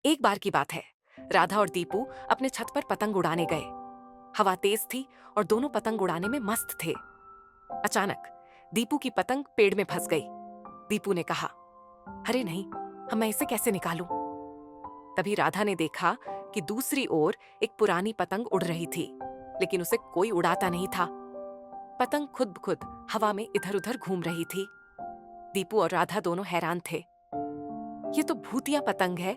एक बार की बात है, राधा और दीपू अपने छत पर पतंग उड़ाने गए। हवा तेज थी और दोनों पतंग उड़ाने में मस्त थे। अचानक दीपू की पतंग पेड़ में फंस गई। दीपू ने कहा, अरे नहीं, अब मैं इसे कैसे निकालूं? तभी राधा ने देखा कि दूसरी ओर एक पुरानी पतंग उड़ रही थी, लेकिन उसे कोई उड़ाता नहीं था। पतंग खुद ब खुद हवा में इधर उधर घूम रही थी। दीपू और राधा दोनों हैरान थे। ये तो भूतिया पतंग है,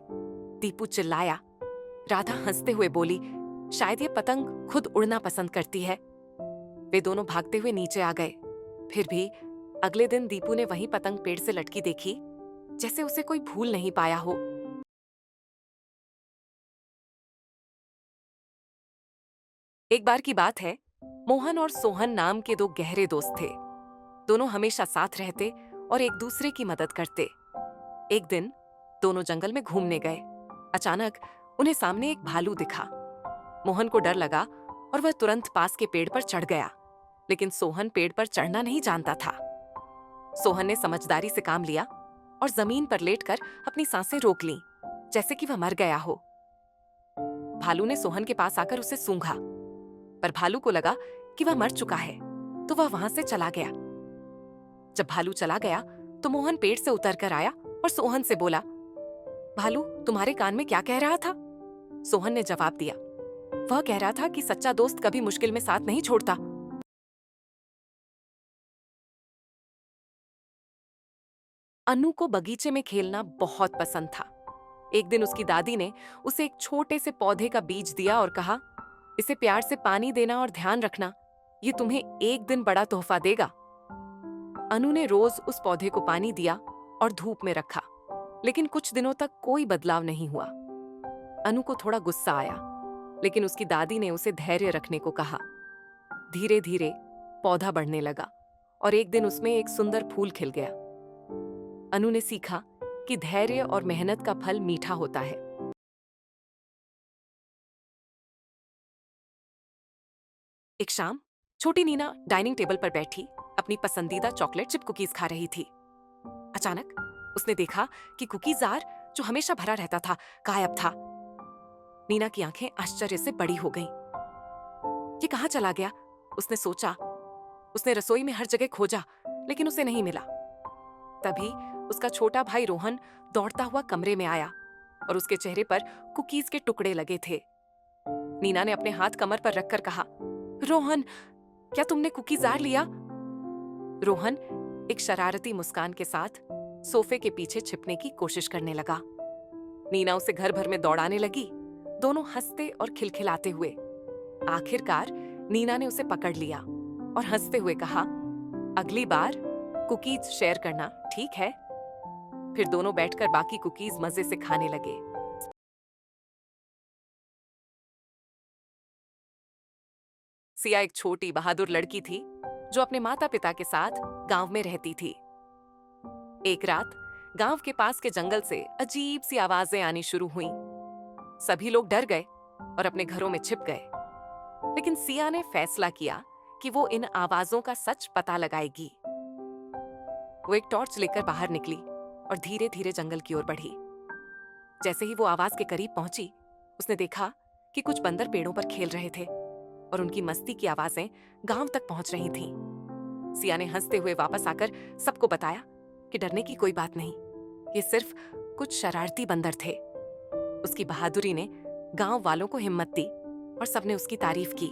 दीपू चिल्लाया। राधा हंसते हुए बोली, शायद ये पतंग खुद उड़ना पसंद करती है। वे दोनों भागते हुए नीचे आ गए। फिर भी अगले दिन दीपू ने वही पतंग पेड़ से लटकी देखी, जैसे उसे कोई भूल नहीं पाया हो। एक बार की बात है, मोहन और सोहन नाम के दो गहरे दोस्त थे। दोनों हमेशा साथ रहते और एक दूसरे की मदद करते। एक दिन दोनों जंगल में घूमने गए। अचानक उन्हें सामने एक भालू दिखा। मोहन को डर लगा और वह तुरंत पास के पेड़ पर चढ़ गया, लेकिन सोहन पेड़ पर चढ़ना नहीं जानता था। सोहन ने समझदारी से काम लिया और जमीन पर लेटकर अपनी सांसें रोक लीं, जैसे कि वह मर गया हो। भालू ने सोहन के पास आकर उसे सूंघा, पर भालू को लगा कि वह मर चुका है, तो वह वहां से चला गया। जब भालू चला गया तो मोहन पेड़ से उतर कर आया और सोहन से बोला, भालू तुम्हारे कान में क्या कह रहा था? सोहन ने जवाब दिया, वह कह रहा था कि सच्चा दोस्त कभी मुश्किल में साथ नहीं छोड़ता। अनु को बगीचे में खेलना बहुत पसंद था। एक दिन उसकी दादी ने उसे एक छोटे से पौधे का बीज दिया और कहा, इसे प्यार से पानी देना और ध्यान रखना, ये तुम्हें एक दिन बड़ा तोहफा देगा। अनु ने रोज उस पौधे को पानी दिया और धूप में रखा, लेकिन कुछ दिनों तक कोई बदलाव नहीं हुआ। अनु को थोड़ा गुस्सा आया, लेकिन उसकी दादी ने उसे धैर्य रखने को कहा। धीरे धीरे पौधा बढ़ने लगा और एक दिन उसमें एक सुंदर फूल खिल गया। अनु ने सीखा कि धैर्य और मेहनत का फल मीठा होता है। एक शाम छोटी नीना डाइनिंग टेबल पर बैठी अपनी पसंदीदा चॉकलेट चिप कुकीज खा रही थी। अचानक उसने देखा कि कुकीज जार, जो हमेशा भरा रहता था, गायब था। नीना की आंखें आश्चर्य से बड़ी हो गईं। ये कहां चला गया? उसने सोचा। उसने रसोई में हर जगह खोजा, लेकिन उसे नहीं मिला। तभी उसका छोटा भाई रोहन दौड़ता हुआ कमरे में आया और उसके चेहरे पर कुकीज के टुकड़े लगे थे। नीना ने अपने हाथ कमर पर रखकर कहा, रोहन, क्या तुमने कुकीज जार लिया? रोहन एक शरारती मुस्कान के साथ सोफे के पीछे छिपने की कोशिश करने लगा। नीना उसे घर भर में दौड़ाने लगी, दोनों हंसते और खिलखिलाते हुए। आखिरकार नीना ने उसे पकड़ लिया और हंसते हुए कहा, अगली बार कुकीज शेयर करना, ठीक है? फिर दोनों बैठकर बाकी कुकीज मजे से खाने लगे। सिया एक छोटी बहादुर लड़की थी जो अपने माता पिता के साथ गांव में रहती थी। एक रात गांव के पास के जंगल से अजीब सी आवाजें आनी शुरू हुईं। सभी लोग डर गए और अपने घरों में छिप गए। लेकिन सिया ने फैसला किया कि वो इन आवाजों का सच पता लगाएगी। वो एक टॉर्च लेकर बाहर निकली और धीरे धीरे जंगल की ओर बढ़ी। जैसे ही वो आवाज के करीब पहुंची, उसने देखा कि कुछ बंदर पेड़ों पर खेल रहे थे और उनकी मस्ती की आवाजें गांव तक पहुंच रही थीं। सिया ने हंसते हुए वापस आकर सबको बताया कि डरने की कोई बात नहीं, ये सिर्फ कुछ शरारती बंदर थे। उसकी बहादुरी ने गांव वालों को हिम्मत दी और सबने उसकी तारीफ की।